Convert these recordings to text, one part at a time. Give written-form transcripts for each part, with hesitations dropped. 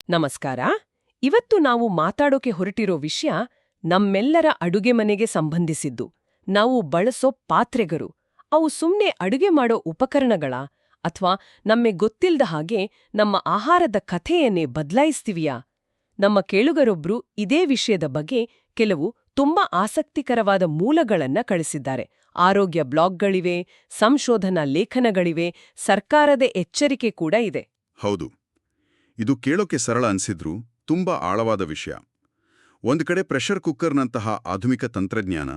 ನಮಸ್ಕಾರ. ಇವತ್ತು ನಾವು ಮಾತಾಡೋಕೆ ಹೊರಟಿರೋ ವಿಷಯ ನಮ್ಮೆಲ್ಲರ ಅಡುಗೆ ಮನೆಗೆ ಸಂಬಂಧಿಸಿದ್ದು. ನಾವು ಬಳಸೋ ಪಾತ್ರೆಗಳು ಅವು ಸುಮ್ನೆ ಅಡುಗೆ ಮಾಡೋ ಉಪಕರಣಗಳ ಅಥವಾ ನಮ್ಮೆ ಗೊತ್ತಿಲ್ದ ಹಾಗೆ ನಮ್ಮ ಆಹಾರದ ಕಥೆಯನ್ನೇ ಬದಲಾಯಿಸ್ತೀವಿಯಾ? ನಮ್ಮ ಕೇಳುಗರೊಬ್ರು ಇದೇ ವಿಷಯದ ಬಗ್ಗೆ ಕೆಲವು ತುಂಬಾ ಆಸಕ್ತಿಕರವಾದ ಮೂಲಗಳನ್ನ ಕಳಿಸಿದ್ದಾರೆ. ಆರೋಗ್ಯ ಬ್ಲಾಗ್ಗಳಿವೆ, ಸಂಶೋಧನಾ ಲೇಖನಗಳಿವೆ, ಸರ್ಕಾರದ ಎಚ್ಚರಿಕೆ ಕೂಡ ಇದೆ. ಹೌದು, ಇದು ಕೇಳೋಕೆ ಸರಳ ಅನ್ಸಿದ್ರೂ ತುಂಬಾ ಆಳವಾದ ವಿಷಯ. ಒಂದು ಕಡೆ ಪ್ರೆಷರ್ ಕುಕ್ಕರ್ನಂತಹ ಆಧುನಿಕ ತಂತ್ರಜ್ಞಾನ,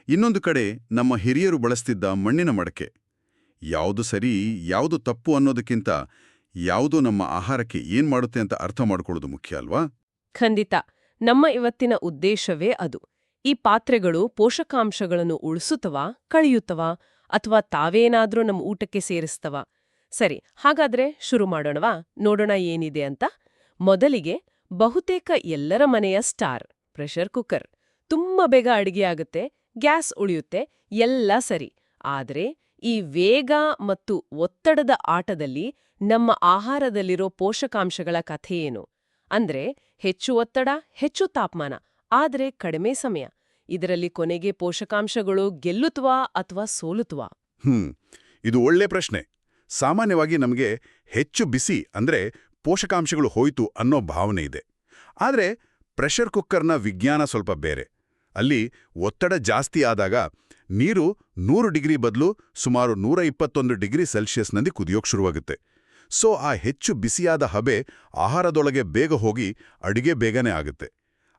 ಇನ್ನೊಂದು ಕಡೆ ನಮ್ಮ ಹಿರಿಯರು ಬಳಸ್ತಿದ್ದ ಮಣ್ಣಿನ ಮಡಕೆ. ಯಾವುದು ಸರಿ, ಯಾವುದು ತಪ್ಪು ಅನ್ನೋದಕ್ಕಿಂತ ಯಾವುದು ನಮ್ಮ ಆಹಾರಕ್ಕೆ ಏನ್ ಮಾಡುತ್ತೆ ಅಂತ ಅರ್ಥ ಮಾಡ್ಕೊಳ್ಳೋದು ಮುಖ್ಯ ಅಲ್ವಾ? ಖಂಡಿತ. ನಮ್ಮ ಇವತ್ತಿನ ಉದ್ದೇಶವೇ ಅದು. ಈ ಪಾತ್ರೆಗಳು ಪೋಷಕಾಂಶಗಳನ್ನು ಉಳಿಸುತ್ತವಾ, ಕಳೆಯುತ್ತವಾ, ಅಥವಾ ತಾವೇನಾದ್ರೂ ನಮ್ಮ ಊಟಕ್ಕೆ ಸೇರಿಸ್ತವಾ? ಸರಿ, ಹಾಗಾದ್ರೆ ಶುರು ಮಾಡೋಣವಾ? ನೋಡೋಣ ಏನಿದೆ ಅಂತ. ಮೊದಲಿಗೆ, ಬಹುತೇಕ ಎಲ್ಲರ ಮನೆಯ ಸ್ಟಾರ್ ಪ್ರೆಷರ್ ಕುಕ್ಕರ್. ತುಂಬಾ ಬೇಗ ಅಡಿಗೆ ಆಗುತ್ತೆ, ಗ್ಯಾಸ್ ಉಳಿಯುತ್ತೆ, ಎಲ್ಲ ಸರಿ. ಆದ್ರೆ ಈ ವೇಗ ಮತ್ತು ಒತ್ತಡದ ಆಟದಲ್ಲಿ ನಮ್ಮ ಆಹಾರದಲ್ಲಿರೋ ಪೋಷಕಾಂಶಗಳ ಕಥೆಯೇನು? ಅಂದ್ರೆ ಹೆಚ್ಚು ಒತ್ತಡ, ಹೆಚ್ಚು ತಾಪಮಾನ, ಆದ್ರೆ ಕಡಿಮೆ ಸಮಯ. ಇದರಲ್ಲಿ ಕೊನೆಗೆ ಪೋಷಕಾಂಶಗಳು ಗೆಲ್ಲುತ್ತವಾ ಅಥವಾ ಸೋಲುತ್ತವಾ? ಇದು ಒಳ್ಳೆ ಪ್ರಶ್ನೆ. ಸಾಮಾನ್ಯವಾಗಿ ನಮಗೆ ಹೆಚ್ಚು ಬಿಸಿ ಅಂದ್ರೆ ಪೋಷಕಾಂಶಗಳು ಹೋಯ್ತು ಅನ್ನೋ ಭಾವನೆ ಇದೆ. ಆದ್ರೆ ಪ್ರೆಷರ್ ಕುಕ್ಕರ್ನ ವಿಜ್ಞಾನ ಸ್ವಲ್ಪ ಬೇರೆ. ಅಲ್ಲಿ ಒತ್ತಡ ಜಾಸ್ತಿ ಆದಾಗ ನೀರು 100 ಡಿಗ್ರಿ ಬದಲು ಸುಮಾರು 121 ಡಿಗ್ರಿ ಸೆಲ್ಸಿಯಸ್ನಲ್ಲಿ ಕುದಿಯೋಕ್ ಶುರುವಾಗುತ್ತೆ. ಸೊ ಆ ಹೆಚ್ಚು ಬಿಸಿಯಾದ ಹಬೆ ಆಹಾರದೊಳಗೆ ಬೇಗ ಹೋಗಿ ಅಡಿಗೆ ಬೇಗನೆ ಆಗುತ್ತೆ.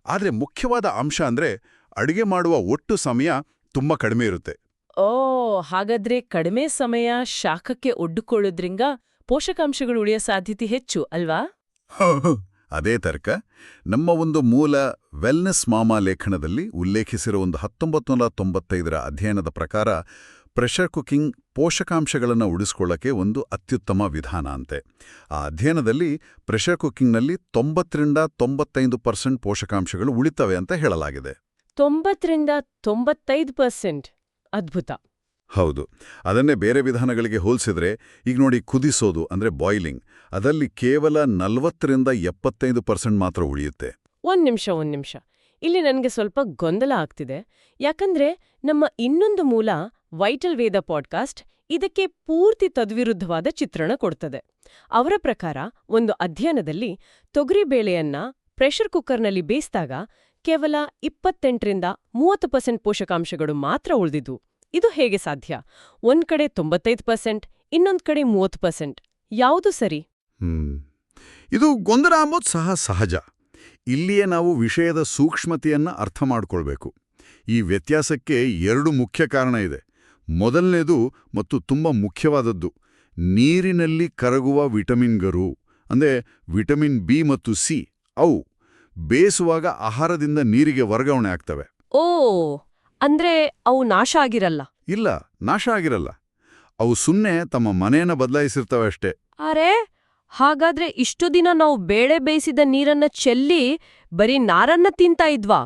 ಆದ್ರೆ ಮುಖ್ಯವಾದ ಅಂಶ ಅಂದ್ರೆ ಅಡಿಗೆ ಮಾಡುವ ಒಟ್ಟು ಸಮಯ ತುಂಬಾ ಕಡಿಮೆ ಇರುತ್ತೆ. ಓ, ಹಾಗಾದ್ರೆ ಕಡಿಮೆ ಸಮಯ ಶಾಖಕ್ಕೆ ಒಡ್ಡಿಕೊಳ್ಳೋದ್ರಿಂದ ಪೋಷಕಾಂಶಗಳು ಉಳಿಯೋ ಸಾಧ್ಯತೆ ಹೆಚ್ಚು ಅಲ್ವಾ? ಅದೇ ತರ್ಕ ನಮ್ಮ ಒಂದು ಮೂಲ ವೆಲ್ನೆಸ್ ಮಾಮಾ ಲೇಖನದಲ್ಲಿ ಉಲ್ಲೇಖಿಸಿರೋ ಒಂದು 1995ರ ಅಧ್ಯಯನದ ಪ್ರಕಾರ ಪ್ರೆಷರ್ ಕುಕಿಂಗ್ ಪೋಷಕಾಂಶಗಳನ್ನು ಉಳಿಸ್ಕೊಳ್ಳಕ್ಕೆ ಒಂದು ಅತ್ಯುತ್ತಮ ವಿಧಾನ ಅಂತೆ. ಆ ಅಧ್ಯಯನದಲ್ಲಿ ಪ್ರೆಷರ್ ಕುಕಿಂಗ್ನಲ್ಲಿ 90-95% ಪೋಷಕಾಂಶಗಳು ಉಳಿತವೆ ಅಂತ ಹೇಳಲಾಗಿದೆ. 90-95%? ಅದ್ಭುತ. ಹೌದು. ಅದನ್ನೇ ಬೇರೆ ವಿಧಾನಗಳಿಗೆ ಹೋಲಿಸಿದ್ರೆ, ಈಗ ನೋಡಿ, ಕುದಿಸೋದು ಅಂದ್ರೆ ಬಾಯ್ಲಿಂಗ್, ಅದರಲ್ಲಿ ಕೇವಲ 40-75% ಮಾತ್ರ ಉಳಿಯುತ್ತೆ. ಒಂದ್ ನಿಮಿಷ. ಇಲ್ಲಿ ನನಗೆ ಸ್ವಲ್ಪ ಗೊಂದಲ ಆಗ್ತಿದೆ. ಯಾಕಂದ್ರೆ ನಮ್ಮ ಇನ್ನೊಂದು ಮೂಲ ವೈಟಲ್ ವೇದ ಪಾಡ್ಕಾಸ್ಟ್ ಇದಕ್ಕೆ ಪೂರ್ತಿ ತದ್ವಿರುದ್ಧವಾದ ಚಿತ್ರಣ ಕೊಡ್ತದೆ. ಅವರ ಪ್ರಕಾರ ಒಂದು ಅಧ್ಯಯನದಲ್ಲಿ ತೊಗರಿಬೇಳೆಯನ್ನ ಪ್ರೆಷರ್ ಕುಕ್ಕರ್ನಲ್ಲಿ ಬೇಯಿಸಿದಾಗ ಕೇವಲ 28-30% ಪೋಷಕಾಂಶಗಳು ಮಾತ್ರ ಉಳಿದಿದ್ವು. ಇದು ಹೇಗೆ ಸಾಧ್ಯ? ಒಂದ್ ಕಡೆ 95%, ಇನ್ನೊಂದ್ ಕಡೆ 30%. ಯಾವುದು ಸರಿ? ಇದು ಗೊಂದಲ ಅಂಬೋದು ಸಹಜ. ಇಲ್ಲಿಯೇ ನಾವು ವಿಷಯದ ಸೂಕ್ಷ್ಮತೆಯನ್ನ ಅರ್ಥ ಮಾಡ್ಕೊಳ್ಬೇಕು. ಈ ವ್ಯತ್ಯಾಸಕ್ಕೆ 2 ಮುಖ್ಯ ಕಾರಣ ಇದೆ. ಮೊದಲನೇದು ಮತ್ತು ತುಂಬಾ ಮುಖ್ಯವಾದದ್ದು, ನೀರಿನಲ್ಲಿ ಕರಗುವ ವಿಟಮಿನ್ಗಳು ಅಂದ್ರೆ ವಿಟಮಿನ್ ಬಿ ಮತ್ತು ಸಿ, ಅವು ಬೇಯಿಸುವಾಗ ಆಹಾರದಿಂದ ನೀರಿಗೆ ವರ್ಗಾವಣೆ ಆಗ್ತವೆ. ಓ, ಅಂದ್ರೆ ಅವು ನಾಶ ಆಗಿರಲ್ಲ? ಇಲ್ಲ, ನಾಶ ಆಗಿರಲ್ಲ. ಅವು ಸುಮ್ಮನೆ ತಮ್ಮ ಮನೆಯನ್ನ ಬದಲಾಯಿಸಿರ್ತವೆ ಅಷ್ಟೇ. ಅರೆ, ಹಾಗಾದ್ರೆ ಇಷ್ಟು ದಿನ ನಾವು ಬೇಳೆ ಬೇಯಿಸಿದ ನೀರನ್ನ ಚೆಲ್ಲಿ ಬರೀ ನಾರನ್ನ ತಿಂತಾ ಇದ್ವಾ?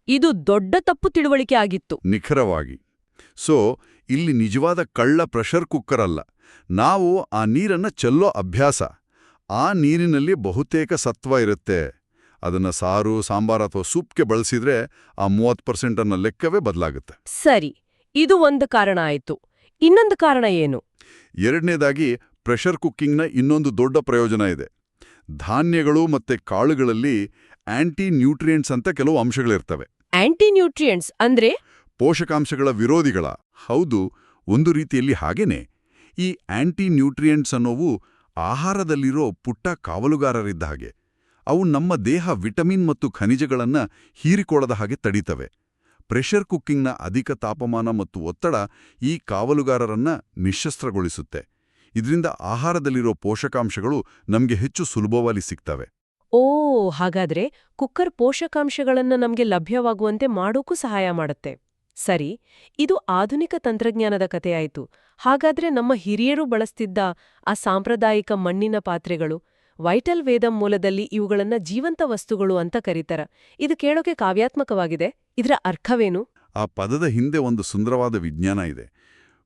ಇದು ದೊಡ್ಡ ತಪ್ಪು ತಿಳುವಳಿಕೆ ಆಗಿತ್ತು. ನಿಖರವಾಗಿ. ಸೊ ಇಲ್ಲಿ ನಿಜವಾದ ಕಳ್ಳ ಪ್ರೆಷರ್ ಕುಕ್ಕರ್ ಅಲ್ಲ, ನಾವು ಆ ನೀರನ್ನ ಚೆಲ್ಲೋ ಅಭ್ಯಾಸ. ಆ ನೀರಿನಲ್ಲಿ ಬಹುತೇಕ ಸತ್ವ ಇರುತ್ತೆ. ಅದನ್ನ ಸಾರು, ಸಾಂಬಾರ್ ಅಥವಾ ಸೂಪ್ಗೆ ಬಳಸಿದ್ರೆ ಆ 30% ಅನ್ನೋ ಲೆಕ್ಕವೇ ಬದಲಾಗುತ್ತೆ. ಸರಿ, ಇದು ಒಂದು ಕಾರಣ ಆಯ್ತು. ಇನ್ನೊಂದು ಕಾರಣ ಏನು? ಎರಡನೇದಾಗಿ, ಪ್ರೆಷರ್ ಕುಕ್ಕಿಂಗ್ನ ಇನ್ನೊಂದು ದೊಡ್ಡ ಪ್ರಯೋಜನ ಇದೆ. ಧಾನ್ಯಗಳು ಮತ್ತೆ ಕಾಳುಗಳಲ್ಲಿ ಆಂಟಿ ನ್ಯೂಟ್ರಿಯೆಂಟ್ಸ್ ಅಂತ ಕೆಲವು ಅಂಶಗಳಿರ್ತವೆ. ಆಂಟಿ ನ್ಯೂಟ್ರಿಯೆಂಟ್ಸ್ ಅಂದ್ರೆ? ಪೋಷಕಾಂಶಗಳ ವಿರೋಧಿಗಳ. ಹೌದು, ಒಂದು ರೀತಿಯಲ್ಲಿ ಹಾಗೇನೆ. ಈ ಆಂಟಿ ನ್ಯೂಟ್ರಿಯೆಂಟ್ಸ್ ಅನ್ನೋವು ಆಹಾರದಲ್ಲಿರೋ ಪುಟ್ಟ ಕಾವಲುಗಾರರಿದ್ದ ಹಾಗೆ. ಅವು ನಮ್ಮ ದೇಹ ವಿಟಮಿನ್ ಮತ್ತು ಖನಿಜಗಳನ್ನ ಹೀರಿಕೊಳ್ಳದ ಹಾಗೆ ತಡೀತವೆ. ಪ್ರೆಷರ್ ಕುಕ್ಕಿಂಗ್ನ ಅಧಿಕ ತಾಪಮಾನ ಮತ್ತು ಒತ್ತಡ ಈ ಕಾವಲುಗಾರರನ್ನ ನಿಶ್ಶಸ್ತ್ರಗೊಳಿಸುತ್ತೆ. ಇದರಿಂದ ಆಹಾರದಲ್ಲಿರೋ ಪೋಷಕಾಂಶಗಳು ನಮ್ಗೆ ಹೆಚ್ಚು ಸುಲಭವಾಗಿ ಸಿಗ್ತವೆ. ಓ, ಹಾಗಾದ್ರೆ ಕುಕ್ಕರ್ ಪೋಷಕಾಂಶಗಳನ್ನ ನಮ್ಗೆ ಲಭ್ಯವಾಗುವಂತೆ ಮಾಡೋಕ್ಕೂ ಸಹಾಯ ಮಾಡುತ್ತೆ. ಸರಿ, ಇದು ಆಧುನಿಕ ತಂತ್ರಜ್ಞಾನದ ಕಥೆಯಾಯಿತು. ಹಾಗಾದ್ರೆ ನಮ್ಮ ಹಿರಿಯರು ಬಳಸ್ತಿದ್ದ ಆ ಸಾಂಪ್ರದಾಯಿಕ ಮಣ್ಣಿನ ಪಾತ್ರೆಗಳು, ವೈಟಲ್ ವೇದಂ ಮೂಲದಲ್ಲಿ ಇವುಗಳನ್ನ ಜೀವಂತ ವಸ್ತುಗಳು ಅಂತ ಕರೀತಾರ. ಇದು ಕೇಳೋಕೆ ಕಾವ್ಯಾತ್ಮಕವಾಗಿದೆ. ಇದರ ಅರ್ಥವೇನು? ಆ ಪದದ ಹಿಂದೆ ಒಂದು ಸುಂದರವಾದ ವಿಜ್ಞಾನ ಇದೆ.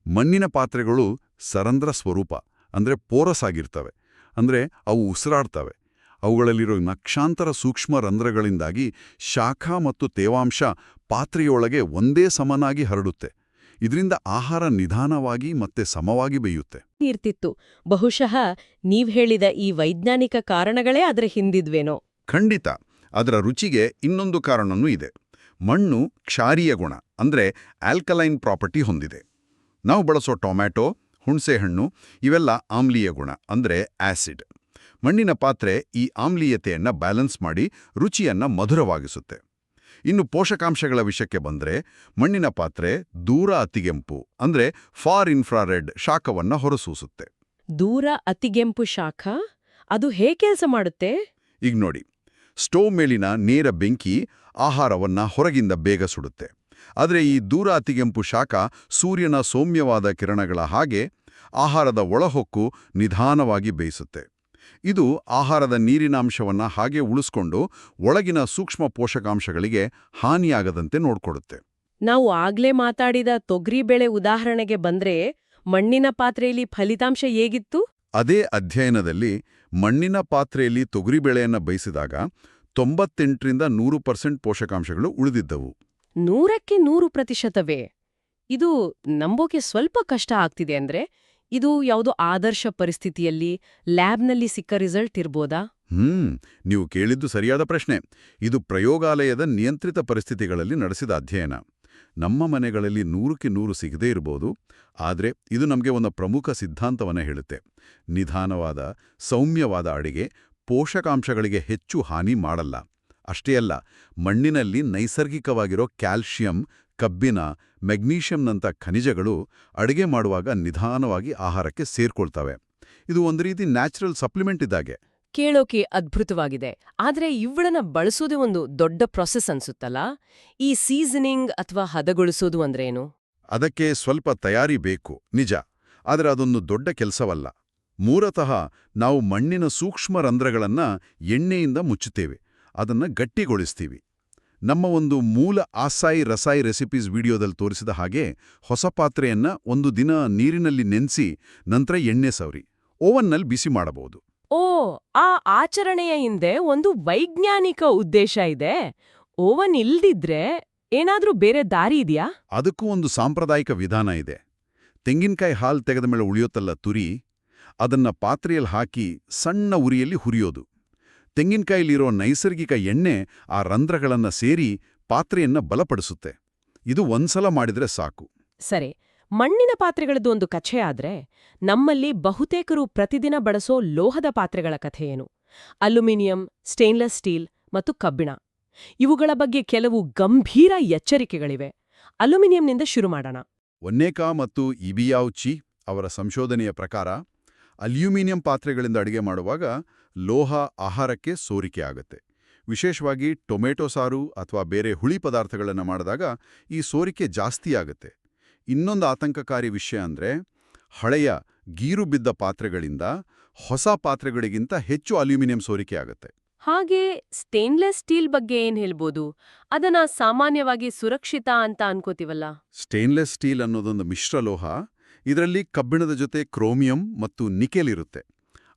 ಮಣ್ಣಿನ ಪಾತ್ರೆಗಳು ಸರಂಧ್ರ ಸ್ವರೂಪ, ಅಂದ್ರೆ ಪೋರಸ್ ಆಗಿರ್ತವೆ. ಅಂದ್ರೆ ಅವು ಉಸಿರಾಡ್ತವೆ. ಅವುಗಳಲ್ಲಿರೋ ಲಕ್ಷಾಂತರ ಸೂಕ್ಷ್ಮ ರಂಧ್ರಗಳಿಂದಾಗಿ ಶಾಖ ಮತ್ತು ತೇವಾಂಶ ಪಾತ್ರೆಯೊಳಗೆ ಒಂದೇ ಸಮನಾಗಿ ಹರಡುತ್ತೆ. ಇದರಿಂದ ಆಹಾರ ನಿಧಾನವಾಗಿ ಮತ್ತೆ ಸಮವಾಗಿ ಬೇಯುತ್ತೆ. ಇರ್ತಿತ್ತು. ಬಹುಶಃ ನೀವ್ ಹೇಳಿದ ಈ ವೈಜ್ಞಾನಿಕ ಕಾರಣಗಳೇ ಅದರ ಹಿಂದಿದ್ವೇನೋ. ಖಂಡಿತ. ಅದರ ರುಚಿಗೆ ಇನ್ನೊಂದು ಕಾರಣನೂ ಇದೆ. ಮಣ್ಣು ಕ್ಷಾರೀಯ ಗುಣ ಅಂದ್ರೆ ಆಲ್ಕಲೈನ್ ಪ್ರಾಪರ್ಟಿ ಹೊಂದಿದೆ. ನಾವು ಬಳಸೋ ಟೊಮ್ಯಾಟೊ, ಹುಣಸೆಹಣ್ಣು ಇವೆಲ್ಲ ಆಮ್ಲೀಯ ಗುಣ ಅಂದ್ರೆ ಆಸಿಡ್. ಮಣ್ಣಿನ ಪಾತ್ರೆ ಈ ಆಮ್ಲೀಯತೆಯನ್ನ ಬ್ಯಾಲೆನ್ಸ್ ಮಾಡಿ ರುಚಿಯನ್ನ ಮಧುರವಾಗಿಸುತ್ತೆ. ಇನ್ನು ಪೋಷಕಾಂಶಗಳ ವಿಷಯಕ್ಕೆ ಬಂದ್ರೆ ಮಣ್ಣಿನ ಪಾತ್ರೆ ದೂರ ಅತಿಗೆಂಪು ಅಂದ್ರೆ ಫಾರ್ ಇನ್ಫ್ರಾರೆಡ್ ಶಾಖವನ್ನ ಹೊರಸೂಸುತ್ತೆ. ದೂರ ಅತಿಗೆಂಪು ಶಾಖ ಅದು ಹೇಗೆ ಕೆಲಸ ಮಾಡುತ್ತೆ? ಈಗ ನೋಡಿ, ಸ್ಟೋವ್ ಮೇಲಿನ ನೇರ ಬೆಂಕಿ ಆಹಾರವನ್ನ ಹೊರಗಿಂದ ಬೇಗ ಸುಡುತ್ತೆ. ಆದರೆ ಈ ದೂರ ಅತಿಗೆಂಪು ಶಾಖ ಸೂರ್ಯನ ಸೌಮ್ಯವಾದ ಕಿರಣಗಳ ಹಾಗೆ ಆಹಾರದ ಒಳಹೊಕ್ಕು ನಿಧಾನವಾಗಿ ಬೇಯಿಸುತ್ತೆ. ಇದು ಆಹಾರದ ನೀರಿನಾಂಶವನ್ನ ಹಾಗೆ ಉಳಿಸ್ಕೊಂಡು ಒಳಗಿನ ಸೂಕ್ಷ್ಮ ಪೋಷಕಾಂಶಗಳಿಗೆ ಹಾನಿಯಾಗದಂತೆ ನೋಡ್ಕೊಡುತ್ತೆ. ನಾವು ಆಗ್ಲೇ ಮಾತಾಡಿದ ತೊಗರಿಬೇಳೆ ಉದಾಹರಣೆಗೆ ಬಂದ್ರೆ ಮಣ್ಣಿನ ಪಾತ್ರೆಯಲ್ಲಿ ಫಲಿತಾಂಶ ಹೇಗಿತ್ತು? ಅದೇ ಅಧ್ಯಯನದಲ್ಲಿ ಮಣ್ಣಿನ ಪಾತ್ರೆಯಲ್ಲಿ ತೊಗರಿಬೇಳೆಯನ್ನ ಬೇಯಿಸಿದಾಗ 98ರಿಂದ 100% ಪೋಷಕಾಂಶಗಳು ಉಳಿದಿದ್ದವು. 100ಕ್ಕೆ 100%ವೇ? ಇದು ನಂಬೋಕೆ ಸ್ವಲ್ಪ ಕಷ್ಟ ಆಗ್ತಿದೆ ಅಂದ್ರೆ ಇದು ಯಾವುದೋ ಆದರ್ಶ ಪರಿಸ್ಥಿತಿಯಲ್ಲಿ ಲ್ಯಾಬ್ನಲ್ಲಿ ಸಿಕ್ಕ ರಿಸಲ್ಟ್ ಇರ್ಬೋದಾ? ನೀವು ಕೇಳಿದ್ದು ಸರಿಯಾದ ಪ್ರಶ್ನೆ. ಇದು ಪ್ರಯೋಗಾಲಯದ ನಿಯಂತ್ರಿತ ಪರಿಸ್ಥಿತಿಗಳಲ್ಲಿ ನಡೆಸಿದ ಅಧ್ಯಯನ. ನಮ್ಮ ಮನೆಗಳಲ್ಲಿ 100ಕ್ಕೆ 100 ಸಿಗದೇ ಇರಬಹುದು, ಆದರೆ ಇದು ನಮಗೆ ಒಂದು ಪ್ರಮುಖ ಸಿದ್ಧಾಂತವನ್ನ ಹೇಳುತ್ತೆ. ನಿಧಾನವಾದ, ಸೌಮ್ಯವಾದ ಅಡಿಗೆ ಪೋಷಕಾಂಶಗಳಿಗೆ ಹೆಚ್ಚು ಹಾನಿ ಮಾಡಲ್ಲ. ಅಷ್ಟೇ ಅಲ್ಲ, ಮಣ್ಣಿನಲ್ಲಿ ನೈಸರ್ಗಿಕವಾಗಿರೋ ಕ್ಯಾಲ್ಶಿಯಂ, ಕಬ್ಬಿಣ, ಮೆಗ್ನೀಷಿಯಂನಂಥ ಖನಿಜಗಳು ಅಡಿಗೆ ಮಾಡುವಾಗ ನಿಧಾನವಾಗಿ ಆಹಾರಕ್ಕೆ ಸೇರ್ಕೊಳ್ತವೆ. ಇದು ಒಂದು ರೀತಿ ನ್ಯಾಚುರಲ್ ಸಪ್ಲಿಮೆಂಟ್ ಇದ್ದಾಗೆ. ಕೇಳೋಕೆ ಅದ್ಭುತವಾಗಿದೆ. ಆದ್ರೆ ಇವುಗಳನ್ನ ಬಳಸೋದೇ ಒಂದು ದೊಡ್ಡ ಪ್ರೊಸೆಸ್ ಅನ್ಸುತ್ತಲ್ಲ. ಈ ಸೀಸನಿಂಗ್ ಅಥವಾ ಹದಗೊಳಿಸೋದು ಅಂದ್ರೇನು? ಅದಕ್ಕೆ ಸ್ವಲ್ಪ ತಯಾರಿ ಬೇಕು, ನಿಜ. ಆದರೆ ಅದೊಂದು ದೊಡ್ಡ ಕೆಲಸವಲ್ಲ. ಮೂಲತಃ ನಾವು ಮಣ್ಣಿನ ಸೂಕ್ಷ್ಮ ರಂಧ್ರಗಳನ್ನ ಎಣ್ಣೆಯಿಂದ ಮುಚ್ಚುತ್ತೇವೆ, ಅದನ್ನ ಗಟ್ಟಿಗೊಳಿಸ್ತೀವಿ. ನಮ್ಮ ಒಂದು ಮೂಲ ಆಸಾಯಿ ರಸಾಯಿ ರೆಸಿಪೀಸ್ ವಿಡಿಯೋದಲ್ಲಿ ತೋರಿಸಿದ ಹಾಗೆ ಹೊಸ ಪಾತ್ರೆಯನ್ನ ಒಂದು ದಿನ ನೀರಿನಲ್ಲಿ ನೆನೆಸಿ ನಂತರ ಎಣ್ಣೆ ಸವರಿ ಓವನ್ನಲ್ಲಿ ಬಿಸಿ ಮಾಡಬಹುದು. ಓ, ಆ ಆಚರಣೆಯ ಹಿಂದೆ ಒಂದು ವೈಜ್ಞಾನಿಕ ಉದ್ದೇಶ ಇದೆ. ಓವನ್ ಇಲ್ದಿದ್ರೆ ಏನಾದ್ರೂ ಬೇರೆ ದಾರಿ ಇದೆಯಾ? ಅದಕ್ಕೂ ಒಂದು ಸಾಂಪ್ರದಾಯಿಕ ವಿಧಾನ ಇದೆ. ತೆಂಗಿನಕಾಯಿ ಹಾಲು ತೆಗೆದ ಮೇಲೆ ಉಳಿಯುತ್ತಲ್ಲ ತುರಿ, ಅದನ್ನ ಪಾತ್ರೆಯಲ್ಲಿ ಹಾಕಿ ಸಣ್ಣ ಉರಿಯಲ್ಲಿ ಹುರಿಯೋದು. ತೆಂಗಿನಕಾಯಿಲಿರೋ ನೈಸರ್ಗಿಕ ಎಣ್ಣೆ ಆ ರಂಧ್ರಗಳನ್ನ ಸೇರಿ ಪಾತ್ರೆಯನ್ನ ಬಲಪಡಿಸುತ್ತೆ. ಇದು ಒಂದ್ಸಲ ಮಾಡಿದ್ರೆ ಸಾಕು. ಸರಿ, ಮಣ್ಣಿನ ಪಾತ್ರೆಗಳದ್ದು ಒಂದು ಕಥೆ ಆದ್ರೆ ನಮ್ಮಲ್ಲಿ ಬಹುತೇಕರು ಪ್ರತಿದಿನ ಬಳಸೋ ಲೋಹದ ಪಾತ್ರೆಗಳ ಕಥೆ ಏನು? ಅಲ್ಯೂಮಿನಿಯಂ, ಸ್ಟೇನ್ಲೆಸ್ ಸ್ಟೀಲ್ ಮತ್ತು ಕಬ್ಬಿಣ. ಇವುಗಳ ಬಗ್ಗೆ ಕೆಲವು ಗಂಭೀರ ಎಚ್ಚರಿಕೆಗಳಿವೆ. ಅಲ್ಯೂಮಿನಿಯಂನಿಂದ ಶುರು ಮಾಡೋಣ. ಒನ್ನೇಕಾ ಮತ್ತು ಇಬಿಯಾವ್ಚಿ ಅವರ ಸಂಶೋಧನೆಯ ಪ್ರಕಾರ ಅಲ್ಯೂಮಿನಿಯಂ ಪಾತ್ರೆಗಳಿಂದ ಅಡಿಗೆ ಮಾಡುವಾಗ ಲೋಹ ಆಹಾರಕ್ಕೆ ಸೋರಿಕೆ ಆಗುತ್ತೆ. ವಿಶೇಷವಾಗಿ ಟೊಮೆಟೊ ಸಾರು ಅಥವಾ ಬೇರೆ ಹುಳಿ ಪದಾರ್ಥಗಳನ್ನು ಮಾಡಿದಾಗ ಈ ಸೋರಿಕೆ ಜಾಸ್ತಿ ಆಗುತ್ತೆ. ಇನ್ನೊಂದು ಆತಂಕಕಾರಿ ವಿಷಯ ಅಂದ್ರೆ ಹಳೆಯ ಗೀರು ಬಿದ್ದ ಪಾತ್ರೆಗಳಿಂದ ಹೊಸ ಪಾತ್ರೆಗಳಿಗಿಂತ ಹೆಚ್ಚು ಅಲ್ಯೂಮಿನಿಯಂ ಸೋರಿಕೆ ಆಗುತ್ತೆ. ಹಾಗೆ ಸ್ಟೇನ್ಲೆಸ್ ಸ್ಟೀಲ್ ಬಗ್ಗೆ ಏನ್ ಹೇಳ್ಬೋದು? ಅದನ್ನ ಸಾಮಾನ್ಯವಾಗಿ ಸುರಕ್ಷಿತ ಅಂತ ಅನ್ಕೋತೀವಲ್ಲ. ಸ್ಟೇನ್ಲೆಸ್ ಸ್ಟೀಲ್ ಅನ್ನೋದೊಂದು ಮಿಶ್ರಲೋಹ. ಇದರಲ್ಲಿ ಕಬ್ಬಿಣದ ಜೊತೆ ಕ್ರೋಮಿಯಂ ಮತ್ತು ನಿಕೆಲ್ ಇರುತ್ತೆ.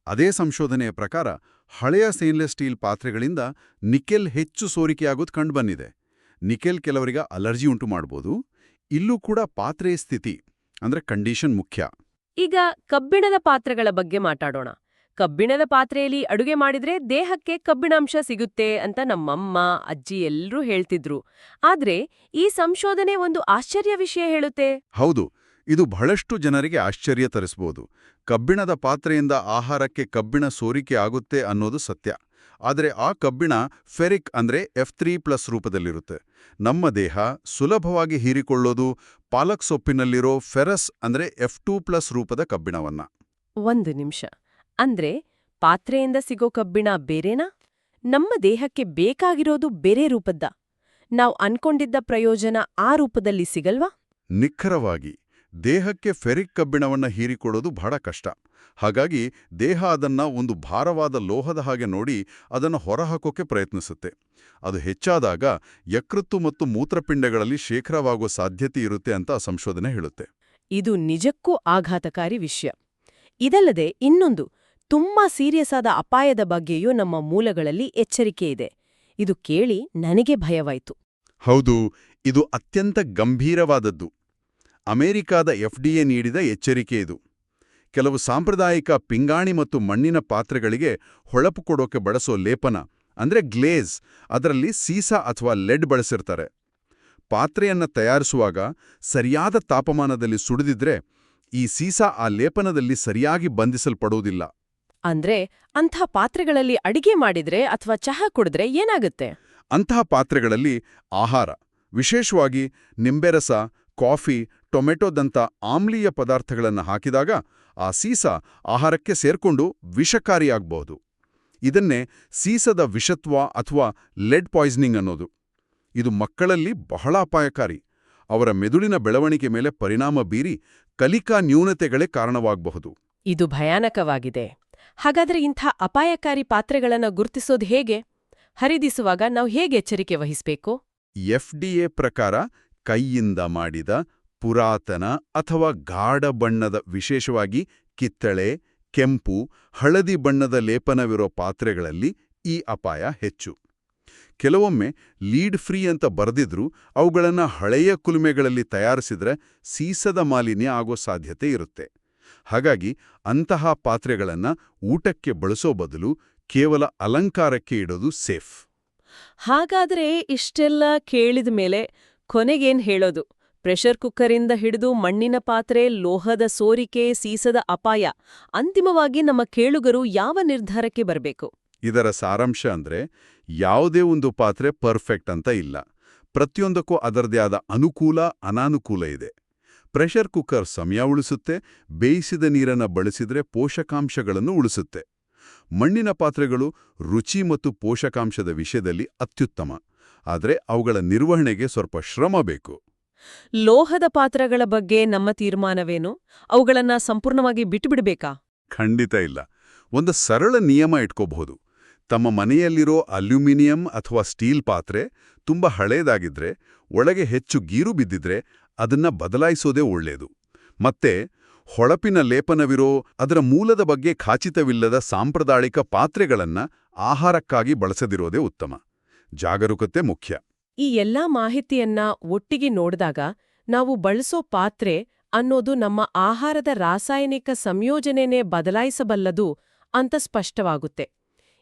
ಅದೇ ಸಂಶೋಧನೆಯ ಪ್ರಕಾರ ಹಳೆಯ ಸ್ಟೇನ್ಲೆಸ್ ಸ್ಟೀಲ್ ಪಾತ್ರೆಗಳಿಂದ ನಿಕೆಲ್ ಹೆಚ್ಚು ಸೋರಿಕೆಯಾಗೋದು ಕಂಡುಬಂದಿದೆ. ನಿಕೆಲ್ ಕೆಲವರಿಗೆ ಅಲರ್ಜಿ ಉಂಟು ಮಾಡ್ಬೋದು. ಇಲ್ಲೂ ಕೂಡ ಪಾತ್ರೆಯ ಸ್ಥಿತಿ ಅಂದ್ರೆ ಕಂಡೀಷನ್ ಮುಖ್ಯ. ಈಗ ಕಬ್ಬಿಣದ ಪಾತ್ರೆಗಳ ಬಗ್ಗೆ ಮಾತಾಡೋಣ. ಕಬ್ಬಿಣದ ಪಾತ್ರೆಯಲ್ಲಿ ಅಡುಗೆ ಮಾಡಿದ್ರೆ ದೇಹಕ್ಕೆ ಕಬ್ಬಿಣಾಂಶ ಸಿಗುತ್ತೆ ಅಂತ ನಮ್ಮಮ್ಮ, ಅಜ್ಜಿ ಎಲ್ಲರೂ ಹೇಳ್ತಿದ್ರು. ಆದ್ರೆ ಈ ಸಂಶೋಧನೆ ಒಂದು ಆಶ್ಚರ್ಯ ವಿಷಯ ಹೇಳುತ್ತೆ. ಹೌದು, ಇದು ಬಹಳಷ್ಟು ಜನರಿಗೆ ಆಶ್ಚರ್ಯ ತರಿಸಬಹುದು. ಕಬ್ಬಿಣದ ಪಾತ್ರೆಯಿಂದ ಆಹಾರಕ್ಕೆ ಕಬ್ಬಿಣ ಸೋರಿಕೆ ಆಗುತ್ತೆ ಅನ್ನೋದು ಸತ್ಯ. ಆದರೆ ಆ ಕಬ್ಬಿಣ ಫೆರಿಕ್ ಅಂದ್ರೆ F3+ ರೂಪದಲ್ಲಿರುತ್ತೆ. ನಮ್ಮ ದೇಹ ಸುಲಭವಾಗಿ ಹೀರಿಕೊಳ್ಳೋದು ಪಾಲಕ್ ಸೊಪ್ಪಿನಲ್ಲಿರೋ ಫೆರಸ್ ಅಂದ್ರೆ F2+ ರೂಪದ ಕಬ್ಬಿಣವನ್ನ. ಒಂದು ನಿಮಿಷ, ಅಂದ್ರೆ ಪಾತ್ರೆಯಿಂದ ಸಿಗೋ ಕಬ್ಬಿಣ ಬೇರೆನಾ? ನಮ್ಮ ದೇಹಕ್ಕೆ ಬೇಕಾಗಿರೋದು ಬೇರೆ ರೂಪದ್ದ? ನಾವ್ ಅನ್ಕೊಂಡಿದ್ದ ಪ್ರಯೋಜನ ಆ ರೂಪದಲ್ಲಿ ಸಿಗಲ್ವಾ? ನಿಖರವಾಗಿ ದೇಹಕ್ಕೆ ಫೆರಿಕ್ ಕಬ್ಬಿಣವನ್ನ ಹೀರಿಕೊಳ್ಳೋದು ಬಹಳ ಕಷ್ಟ. ಹಾಗಾಗಿ ದೇಹ ಅದನ್ನ ಒಂದು ಭಾರವಾದ ಲೋಹದ ಹಾಗೆ ನೋಡಿ ಅದನ್ನು ಹೊರಹಾಕೋಕೆ ಪ್ರಯತ್ನಿಸುತ್ತೆ. ಅದು ಹೆಚ್ಚಾದಾಗ ಯಕೃತ್ತು ಮತ್ತು ಮೂತ್ರಪಿಂಡಗಳಲ್ಲಿ ಶೇಖರವಾಗುವ ಸಾಧ್ಯತೆ ಇರುತ್ತೆ ಅಂತ ಸಂಶೋಧನೆ ಹೇಳುತ್ತೆ. ಇದು ನಿಜಕ್ಕೂ ಆಘಾತಕಾರಿ ವಿಷಯ. ಇದಲ್ಲದೆ ಇನ್ನೊಂದು, ತುಂಬಾ ಸೀರಿಯಸ್ ಆದ ಅಪಾಯದ ಬಗ್ಗೆಯೂ ನಮ್ಮ ಮೂಲಗಳಲ್ಲಿ ಎಚ್ಚರಿಕೆ ಇದೆ. ಇದು ಕೇಳಿ ನನಗೆ ಭಯವಾಯ್ತು. ಹೌದು, ಇದು ಅತ್ಯಂತ ಗಂಭೀರವಾದದ್ದು. ಅಮೆರಿಕಾದ FDA ನೀಡಿದ ಎಚ್ಚರಿಕೆ ಇದು. ಕೆಲವು ಸಾಂಪ್ರದಾಯಿಕ ಪಿಂಗಾಣಿ ಮತ್ತು ಮಣ್ಣಿನ ಪಾತ್ರೆಗಳಿಗೆ ಹೊಳಪು ಕೊಡೋಕೆ ಬಳಸೋ ಲೇಪನ ಅಂದ್ರೆ ಗ್ಲೇಸ್, ಅದರಲ್ಲಿ ಸೀಸ ಅಥವಾ ಲೆಡ್ ಬಳಸಿರ್ತಾರೆ. ಪಾತ್ರೆಯನ್ನ ತಯಾರಿಸುವಾಗ ಸರಿಯಾದ ತಾಪಮಾನದಲ್ಲಿ ಸುಡಿದಿದ್ರೆ ಈ ಸೀಸ ಆ ಲೇಪನದಲ್ಲಿ ಸರಿಯಾಗಿ ಬಂಧಿಸಲ್ಪಡುವುದಿಲ್ಲ. ಅಂದ್ರೆ ಅಂಥ ಪಾತ್ರೆಗಳಲ್ಲಿ ಅಡಿಗೆ ಮಾಡಿದ್ರೆ ಅಥವಾ ಚಹಾ ಕುಡಿದ್ರೆ ಏನಾಗುತ್ತೆ? ಅಂತಹ ಪಾತ್ರೆಗಳಲ್ಲಿ ಆಹಾರ, ವಿಶೇಷವಾಗಿ ನಿಂಬೆರಸ, ಕಾಫಿ, ಟೊಮೆಟೊದಂಥ ಆಮ್ಲೀಯ ಪದಾರ್ಥಗಳನ್ನು ಹಾಕಿದಾಗ ಆ ಸೀಸ ಆಹಾರಕ್ಕೆ ಸೇರ್ಕೊಂಡು ವಿಷಕಾರಿಯಾಗಬಹುದು. ಇದನ್ನೇ ಸೀಸದ ವಿಷತ್ವ ಅಥವಾ ಲೆಡ್ ಪಾಯ್ಸನಿಂಗ್ ಅನ್ನೋದು. ಇದು ಮಕ್ಕಳಲ್ಲಿ ಬಹಳ ಅಪಾಯಕಾರಿ. ಅವರ ಮೆದುಳಿನ ಬೆಳವಣಿಗೆ ಮೇಲೆ ಪರಿಣಾಮ ಬೀರಿ ಕಲಿಕಾ ನ್ಯೂನತೆಗಳೇ ಕಾರಣವಾಗಬಹುದು. ಇದು ಭಯಾನಕವಾಗಿದೆ. ಹಾಗಾದ್ರೆ ಇಂಥ ಅಪಾಯಕಾರಿ ಪಾತ್ರೆಗಳನ್ನು ಗುರುತಿಸೋದು ಹೇಗೆ? ಖರೀದಿಸುವಾಗ ನಾವು ಹೇಗೆ ಎಚ್ಚರಿಕೆ ವಹಿಸಬೇಕು? FDA ಪ್ರಕಾರ ಕೈಯಿಂದ ಮಾಡಿದ ಪುರಾತನ ಅಥವಾ ಗಾಢ ಬಣ್ಣದ, ವಿಶೇಷವಾಗಿ ಕಿತ್ತಳೆ, ಕೆಂಪು, ಹಳದಿ ಬಣ್ಣದ ಲೇಪನವಿರೋ ಪಾತ್ರೆಗಳಲ್ಲಿ ಈ ಅಪಾಯ ಹೆಚ್ಚು. ಕೆಲವೊಮ್ಮೆ ಲೀಡ್ ಫ್ರೀ ಅಂತ ಬರೆದಿದ್ರೂ ಅವುಗಳನ್ನು ಹಳೆಯ ಕುಲುಮೆಗಳಲ್ಲಿ ತಯಾರಿಸಿದ್ರೆ ಸೀಸದ ಮಾಲಿನ್ಯ ಆಗೋ ಸಾಧ್ಯತೆ ಇರುತ್ತೆ. ಹಾಗಾಗಿ ಅಂತಹ ಪಾತ್ರೆಗಳನ್ನು ಊಟಕ್ಕೆ ಬಳಸೋ ಬದಲು ಕೇವಲ ಅಲಂಕಾರಕ್ಕೆ ಇಡೋದು ಸೇಫ್. ಹಾಗಾದ್ರೆ ಇಷ್ಟೆಲ್ಲ ಕೇಳಿದ ಮೇಲೆ ಕೊನೆಗೇನ್ ಹೇಳೋದು? ಪ್ರೆಷರ್ ಕುಕ್ಕರಿಂದ ಹಿಡಿದು ಮಣ್ಣಿನ ಪಾತ್ರೆ, ಲೋಹದ ಸೋರಿಕೆ, ಸೀಸದ ಅಪಾಯ, ಅಂತಿಮವಾಗಿ ನಮ್ಮ ಕೇಳುಗರು ಯಾವ ನಿರ್ಧಾರಕ್ಕೆ ಬರಬೇಕು? ಇದರ ಸಾರಾಂಶ ಅಂದ್ರೆ ಯಾವುದೇ ಒಂದು ಪಾತ್ರೆ ಪರ್ಫೆಕ್ಟ್ ಅಂತ ಇಲ್ಲ. ಪ್ರತಿಯೊಂದಕ್ಕೂ ಅದರದೇ ಆದ ಅನುಕೂಲ, ಅನಾನುಕೂಲ ಇದೆ. ಪ್ರೆಷರ್ ಕುಕ್ಕರ್ ಸಮಯ ಉಳಿಸುತ್ತೆ, ಬೇಯಿಸಿದ ನೀರನ್ನು ಬಳಸಿದ್ರೆ ಪೋಷಕಾಂಶಗಳನ್ನು ಉಳಿಸುತ್ತೆ. ಮಣ್ಣಿನ ಪಾತ್ರೆಗಳು ರುಚಿ ಮತ್ತು ಪೋಷಕಾಂಶದ ವಿಷಯದಲ್ಲಿ ಅತ್ಯುತ್ತಮ, ಆದರೆ ಅವುಗಳ ನಿರ್ವಹಣೆಗೆ ಸ್ವಲ್ಪ ಶ್ರಮ ಬೇಕು. ಲೋಹದ ಪಾತ್ರೆಗಳ ಬಗ್ಗೆ ನಮ್ಮ ತೀರ್ಮಾನವೇನು? ಅವುಗಳನ್ನ ಸಂಪೂರ್ಣವಾಗಿ ಬಿಟ್ಟುಬಿಡಬೇಕಾ? ಖಂಡಿತ ಇಲ್ಲ. ಒಂದು ಸರಳ ನಿಯಮ ಇಟ್ಕೋಬಹುದು. ತಮ್ಮ ಮನೆಯಲ್ಲಿರೋ ಅಲ್ಯೂಮಿನಿಯಂ ಅಥವಾ ಸ್ಟೀಲ್ ಪಾತ್ರೆ ತುಂಬ ಹಳೇದಾಗಿದ್ರೆ, ಒಳಗೆ ಹೆಚ್ಚು ಗೀರು ಬಿದ್ದಿದ್ರೆ ಅದನ್ನ ಬದಲಾಯಿಸೋದೇ ಒಳ್ಳೆಯದು. ಮತ್ತೆ ಹೊಳಪಿನ ಲೇಪನವಿರೋ, ಅದರ ಮೂಲದ ಬಗ್ಗೆ ಖಚಿತವಿಲ್ಲದ ಸಾಂಪ್ರದಾಯಿಕ ಪಾತ್ರೆಗಳನ್ನ ಆಹಾರಕ್ಕಾಗಿ ಬಳಸದಿರೋದೇ ಉತ್ತಮ. ಜಾಗರೂಕತೆ ಮುಖ್ಯ. ಈ ಎಲ್ಲಾ ಮಾಹಿತಿಯನ್ನ ಒಟ್ಟಿಗೆ ನೋಡಿದಾಗ ನಾವು ಬಳಸೋ ಪಾತ್ರೆ ಅನ್ನೋದು ನಮ್ಮ ಆಹಾರದ ರಾಸಾಯನಿಕ ಸಂಯೋಜನೆನೇ ಬದಲಾಯಿಸಬಲ್ಲದು ಅಂತ ಸ್ಪಷ್ಟವಾಗುತ್ತೆ.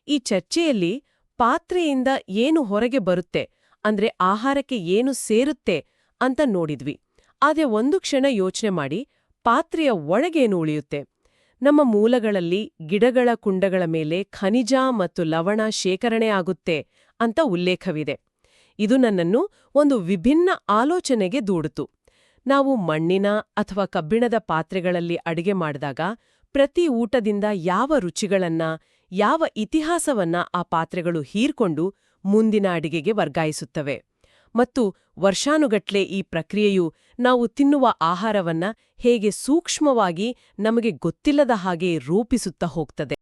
ಈ ಚರ್ಚೆಯಲ್ಲಿ ಪಾತ್ರೆಯಿಂದ ಏನು ಹೊರಗೆ ಬರುತ್ತೆ, ಅಂದ್ರೆ ಆಹಾರಕ್ಕೆ ಏನು ಸೇರುತ್ತೆ ಅಂತ ನೋಡಿದ್ವಿ. ಆದ್ರೆ ಒಂದು ಕ್ಷಣ ಯೋಚನೆ ಮಾಡಿ, ಪಾತ್ರೆಯ ಒಳಗೇನು ಉಳಿಯುತ್ತೆ? ನಮ್ಮ ಮೂಲಗಳಲ್ಲಿ ಗಿಡಗಳ ಕುಂಡಗಳ ಮೇಲೆ ಖನಿಜ ಮತ್ತು ಲವಣ ಶೇಖರಣೆ ಆಗುತ್ತೆ ಅಂತ ಉಲ್ಲೇಖವಿದೆ. ಇದು ನನ್ನನ್ನು ಒಂದು ವಿಭಿನ್ನ ಆಲೋಚನೆಗೆ ದೂಡಿತು. ನಾವು ಮಣ್ಣಿನ ಅಥವಾ ಕಬ್ಬಿಣದ ಪಾತ್ರೆಗಳಲ್ಲಿ ಅಡಿಗೆ ಮಾಡಿದಾಗ ಪ್ರತಿ ಊಟದಿಂದ ಯಾವ ರುಚಿಗಳನ್ನ, ಯಾವ ಇತಿಹಾಸವನ್ನ ಆ ಪಾತ್ರೆಗಳು ಹೀರ್ಕೊಂಡು ಮುಂದಿನ ಅಡಿಗೆಗೆ ವರ್ಗಾಯಿಸುತ್ತವೆ. ಮತ್ತು ವರ್ಷಾನುಗಟ್ಲೆ ಈ ಪ್ರಕ್ರಿಯೆಯು ನಾವು ತಿನ್ನುವ ಆಹಾರವನ್ನ ಹೇಗೆ ಸೂಕ್ಷ್ಮವಾಗಿ ನಮಗೆ ಗೊತ್ತಿಲ್ಲದ ಹಾಗೆ ರೂಪಿಸುತ್ತಾ ಹೋಗ್ತದೆ.